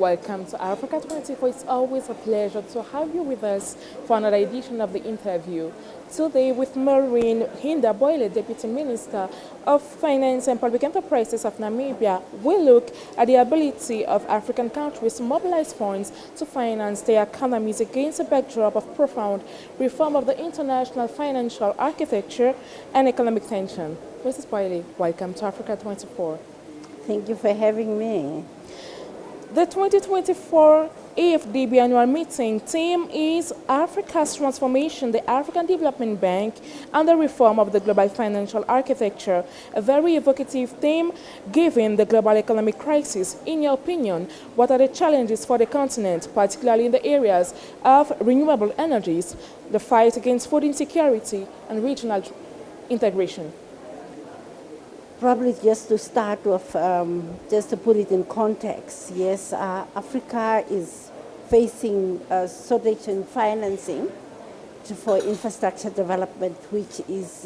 Welcome to Africa 24. It's always a pleasure to have you with us for another edition of the interview. Today with Maureen Hinda Mbuenle, Deputy Minister of Finance and Public Enterprises of Namibia, we look at the ability of African countries to mobilize funds to finance their economies against a backdrop of profound reform of the international financial architecture and economic tension. Mrs. Mbuenle, welcome to Africa 24. Thank you for having me. The 2024 AFDB annual meeting theme is Africa's Transformation, the African Development Bank, and the Reform of the Global Financial Architecture. A very evocative theme given the global economic crisis. In your opinion, what are the challenges for the continent, particularly in the areas of renewable energies, the fight against food insecurity, and regional integration? Probably just to start with, just to put it in context, yes, Africa is facing a shortage in financing for infrastructure development, which is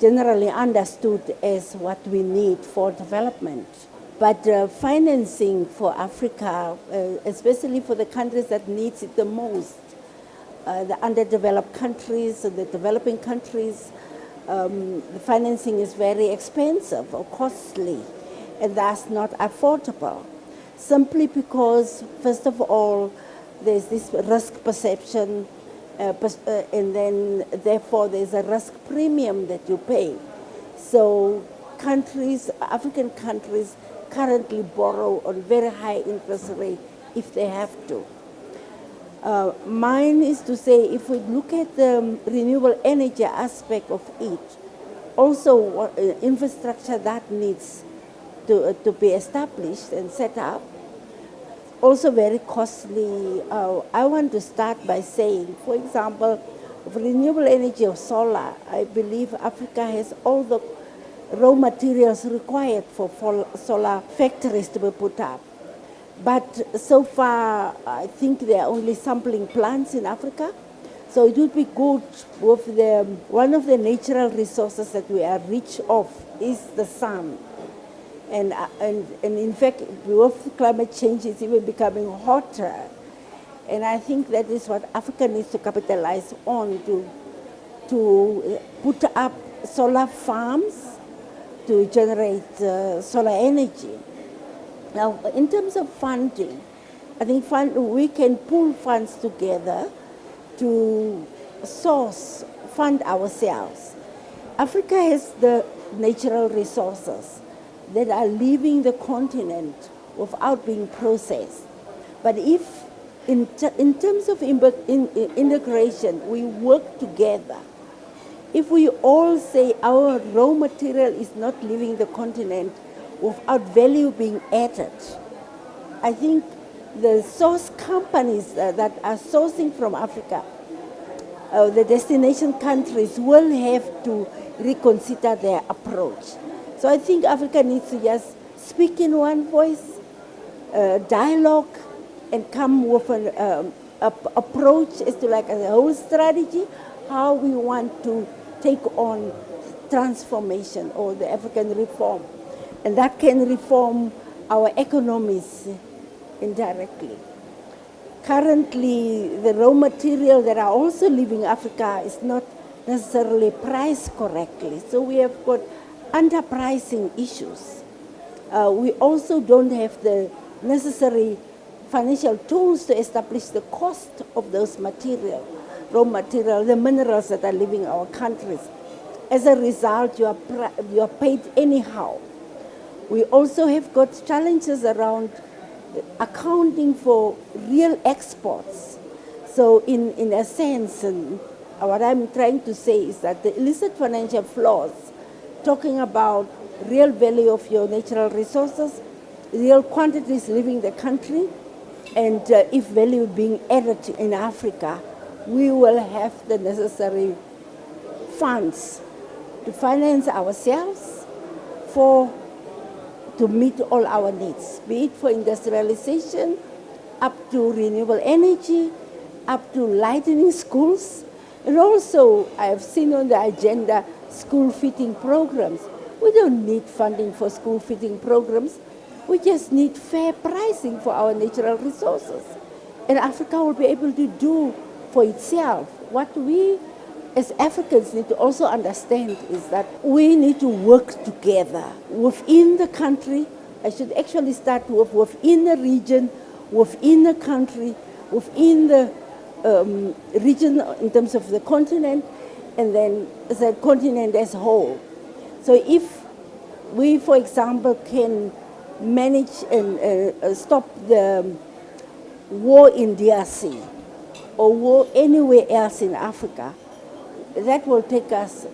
generally understood as what we need for development. But financing for Africa, especially for the countries that needs it the most, the underdeveloped countries, the developing countries, the financing is very expensive or costly and thus not affordable, simply because, first of all, there's this risk perception and then therefore there's a risk premium that you pay. So countries, African countries, currently borrow on very high interest rate if they have to. Mine is to say, if we look at the renewable energy aspect of it, also infrastructure that needs to be established and set up, also very costly. I want to start by saying, for example, renewable energy of solar, I believe Africa has all the raw materials required for solar factories to be put up. But so far, I think there are only sampling plants in Africa. So it would be good with one of the natural resources that we are rich of is the sun. And in fact, with climate change, it's even becoming hotter. And I think that is what Africa needs to capitalize on, to put up solar farms to generate solar energy. Now, in terms of funding, I think we can pool funds together to fund ourselves. Africa has the natural resources that are leaving the continent without being processed. But if, in terms of integration, we work together, if we all say our raw material is not leaving the continent without value being added, I think the source companies that are sourcing from Africa, the destination countries will have to reconsider their approach. So I think Africa needs to just speak in one voice, dialogue, and come with an approach as to like a whole strategy, how we want to take on transformation or the African reform. And that can reform our economies indirectly. Currently, the raw material that are also leaving Africa is not necessarily priced correctly. So we have got underpricing issues. We also don't have the necessary financial tools to establish the cost of those raw material, the minerals that are leaving our countries. As a result, you are paid anyhow. We also have got challenges around accounting for real exports. So in a sense, and what I'm trying to say is that the illicit financial flows, talking about real value of your natural resources, real quantities leaving the country, and if value being added in Africa, we will have the necessary funds to finance ourselves to meet all our needs, be it for industrialization, up to renewable energy, up to lightening schools. And also, I have seen on the agenda school feeding programs. We don't need funding for school feeding programs. We just need fair pricing for our natural resources. And Africa will be able to do for itself. What we as Africans need to also understand is that we need to work together within the country. I should actually start with within the region, within the country, within the region in terms of the continent, and then the continent as a whole. So if we, for example, can manage and stop the war in DRC or war anywhere else in Africa, that will take us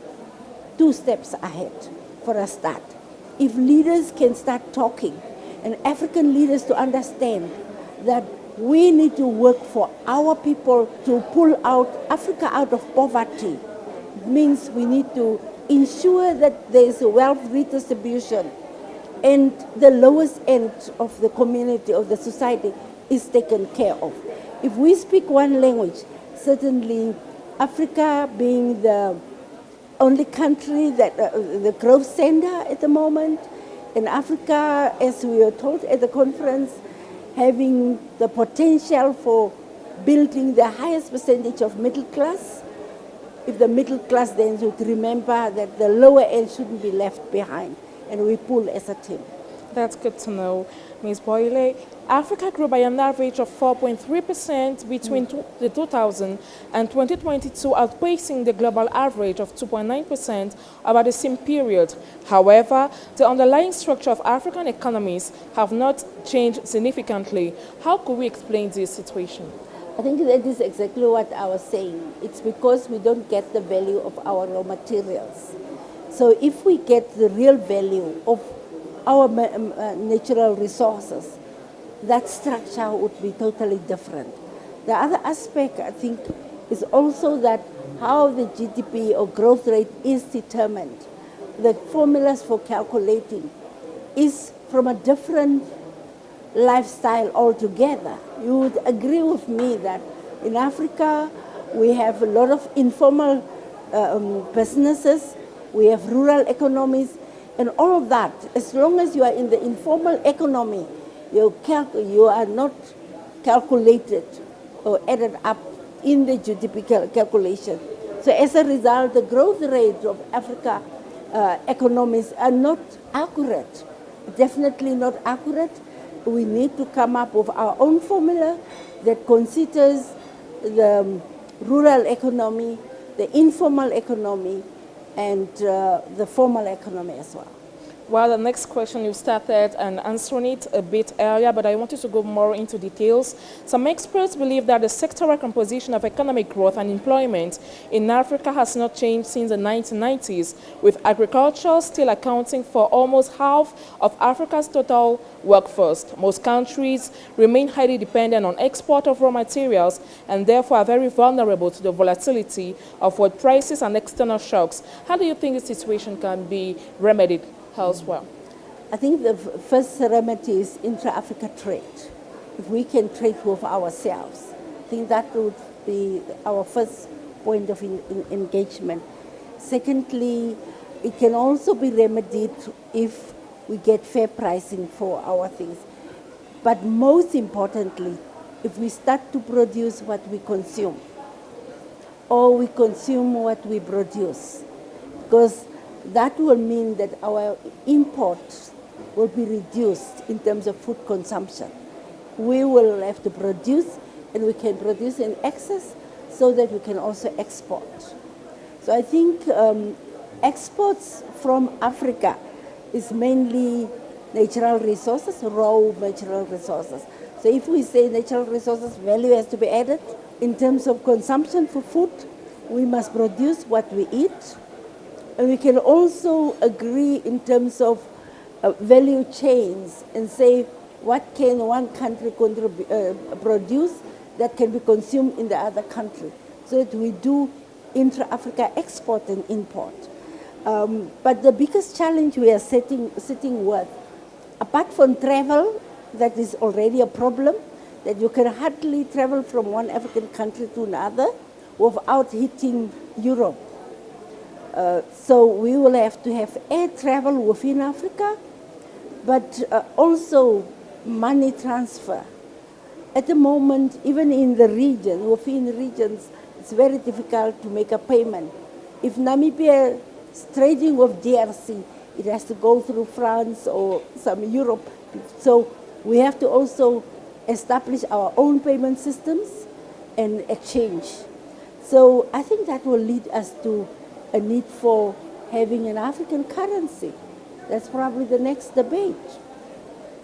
2 steps ahead for a start. If leaders can start talking, and African leaders to understand that we need to work for our people to pull out Africa out of poverty, it means we need to ensure that there is a wealth redistribution and the lowest end of the community, of the society, is taken care of. If we speak one language, certainly Africa being the only country that the growth center at the moment, and Africa, as we were told at the conference, having the potential for building the highest percentage of middle class, if the middle class then should remember that the lower end shouldn't be left behind, and we pull as a team. That's good to know, Ms. Mbuenle. Africa grew by an average of 4.3% between the 2000 and 2022, outpacing the global average of 2.9% over the same period. However, the underlying structure of African economies have not changed significantly. How could we explain this situation? I think that is exactly what I was saying. It's because we don't get the value of our raw materials. So if we get the real value of our natural resources, that structure would be totally different. The other aspect, I think, is also that how the GDP or growth rate is determined. The formulas for calculating is from a different lifestyle altogether. You would agree with me that in Africa we have a lot of informal businesses, we have rural economies, and all of that. As long as you are in the informal economy, you are not calculated or added up in the GDP calculation. So as a result, the growth rate of Africa economies are not accurate, definitely not accurate. We need to come up with our own formula that considers the rural economy, the informal economy, and the formal economy as well. Well, the next question, you started and answering it a bit earlier, but I wanted to go more into details. Some experts believe that the sectoral composition of economic growth and employment in Africa has not changed since the 1990s, with agriculture still accounting for almost half of Africa's total workforce. Most countries remain highly dependent on export of raw materials and therefore are very vulnerable to the volatility of world prices and external shocks. How do you think the situation can be remedied elsewhere? I think the first remedy is intra-Africa trade. If we can trade with ourselves, I think that would be our first point of engagement. Secondly, it can also be remedied if we get fair pricing for our things. But most importantly, if we start to produce what we consume, or we consume what we produce, because that will mean that our imports will be reduced in terms of food consumption. We will have to produce, and we can produce in excess so that we can also export. So I think exports from Africa is mainly natural resources, raw natural resources. So if we say natural resources, value has to be added. In terms of consumption for food, we must produce what we eat. And we can also agree in terms of value chains and say what can one country produce that can be consumed in the other country, so that we do intra-Africa export and import. But the biggest challenge we are sitting with, apart from travel, that is already a problem, that you can hardly travel from one African country to another without hitting Europe. So we will have to have air travel within Africa, but also money transfer. At the moment, even in the region, within regions, it's very difficult to make a payment. If Namibia is trading with DRC, it has to go through France or some Europe. So we have to also establish our own payment systems and exchange. So I think that will lead us to a need for having an African currency. That's probably the next debate.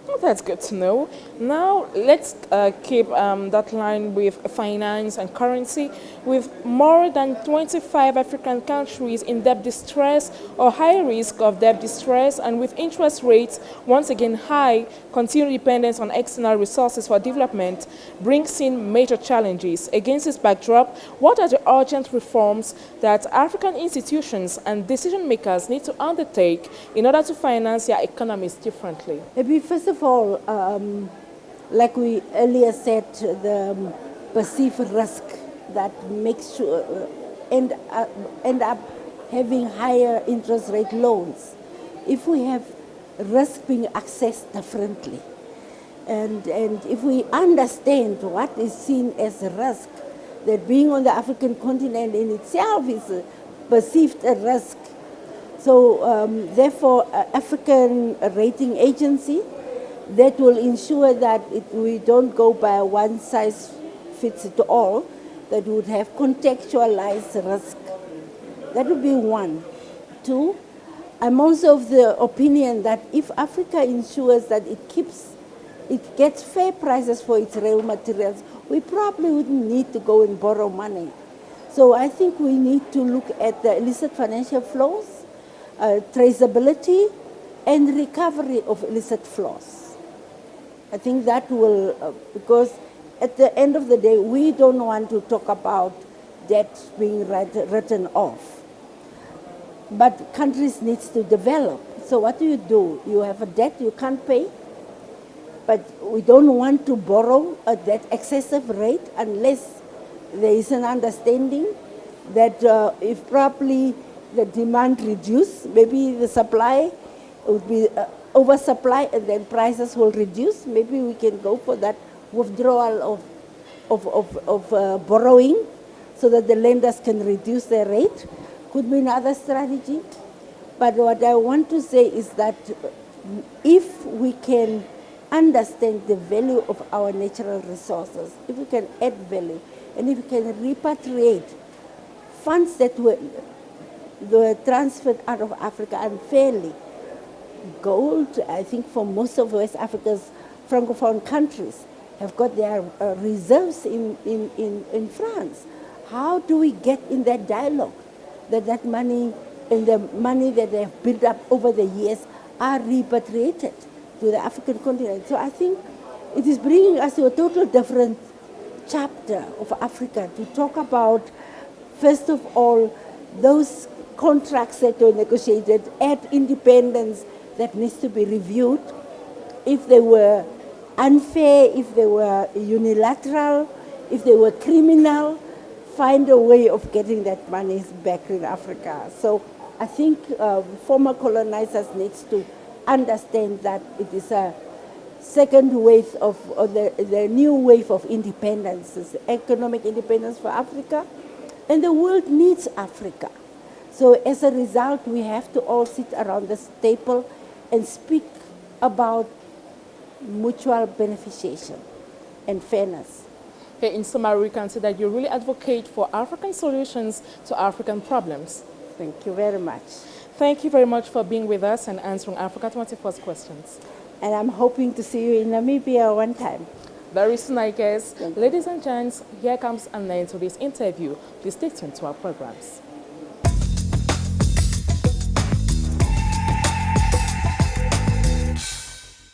Well, that's good to know. Now, let's keep that line with finance and currency. With more than 25 African countries in debt distress or high risk of debt distress, and with interest rates once again high, continued dependence on external resources for development brings in major challenges. Against this backdrop, what are the urgent reforms that African institutions and decision makers need to undertake in order to finance their economies differently? Maybe first of all, like we earlier said, the perceived risk that makes sure end up having higher interest rate loans. If we have risk being accessed differently, and if we understand what is seen as a risk, that being on the African continent in itself is perceived a risk. So therefore, African rating agency that will ensure that we don't go by a one size fits it all, that would have contextualized risk. That would be one. Two, I'm also of the opinion that if Africa ensures that it gets fair prices for its raw materials, we probably wouldn't need to go and borrow money. So I think we need to look at the illicit financial flows, traceability, and recovery of illicit flows. I think that will, because at the end of the day, we don't want to talk about debt being written off. But countries need to develop. So what do? You have a debt you can't pay, but we don't want to borrow at that excessive rate unless there is an understanding that if probably the demand reduce, maybe the supply would be oversupply and then prices will reduce. Maybe we can go for that withdrawal of borrowing so that the lenders can reduce their rate. Could be another strategy. But what I want to say is that if we can understand the value of our natural resources, if we can add value, and if we can repatriate funds that were transferred out of Africa unfairly, gold, I think for most of West Africa's Francophone countries, have got their reserves in France. How do we get in that dialogue that money and the money that they have built up over the years are repatriated to the African continent? So I think it is bringing us to a total different chapter of Africa to talk about, first of all, those contracts that were negotiated at independence that needs to be reviewed. If they were unfair, if they were unilateral, if they were criminal, find a way of getting that money back in Africa. So I think former colonizers need to understand that it is a second wave of, or the new wave of independence, it's economic independence for Africa, and the world needs Africa. So as a result, we have to all sit around this table and speak about mutual beneficiation and fairness. Okay, in summary, we can say that you really advocate for African solutions to African problems. Thank you very much. Thank you very much for being with us and answering Africa 21st questions. And I'm hoping to see you in Namibia one time. Very soon, I guess. Ladies and gents, here comes an end to this interview. Please stay tuned to our programs.